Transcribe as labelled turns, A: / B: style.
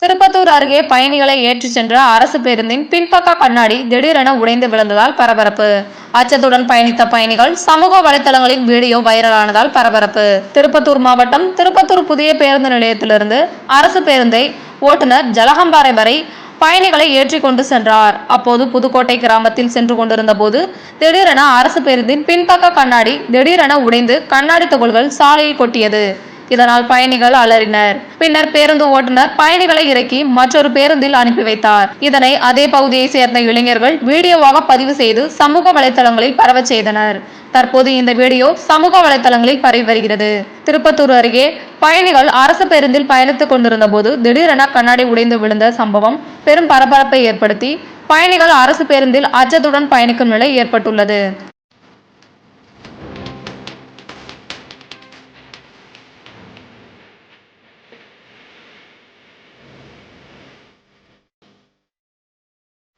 A: திருப்பத்தூர் அருகே பயணிகளை ஏற்றிச் சென்ற அரசு பேருந்தின் பின்பக்க கண்ணாடி திடீரென உடைந்து விழுந்ததால் பரபரப்பு. அச்சத்துடன் பயணித்த பயணிகள் சமூக வலைதளங்களில் வீடியோ வைரலானதால் பரபரப்பு. திருப்பத்தூர் மாவட்டம் திருப்பத்தூர் புதிய பேருந்து நிலையத்திலிருந்து அரசு பேருந்தை ஓட்டுநர் ஜலகம்பாறை வரை பயணிகளை ஏற்றிக் கொண்டு சென்றார். அப்போது புதுக்கோட்டை கிராமத்தில் சென்று கொண்டிருந்த போது திடீரென அரசு பேருந்தின் பின்பக்க கண்ணாடி திடீரென உடைந்து கண்ணாடி துகள்கள் சாலையில் கொட்டியது. இதனால் பயணிகள் அலறினர். பின்னர் பேருந்து ஓட்டுநர் பயணிகளை இறக்கி மற்றொரு பேருந்தில் அனுப்பி வைத்தார். இதனை அதே பகுதியை சேர்ந்த இளைஞர்கள் வீடியோவாக பதிவு செய்து சமூக வலைதளங்களில் பரவ செய்தனர். தற்போது இந்த வீடியோ சமூக வலைதளங்களில் பரவி வருகிறது. திருப்பத்தூர் அருகே பயணிகள் அரசு பேருந்தில் பயணித்துக் கொண்டிருந்த போது திடீரென கண்ணாடி உடைந்து விழுந்த சம்பவம் பெரும் பரபரப்பை ஏற்படுத்தி பயணிகள் அரசு பேருந்தில் அச்சத்துடன் பயணிக்கும் நிலை ஏற்பட்டுள்ளது.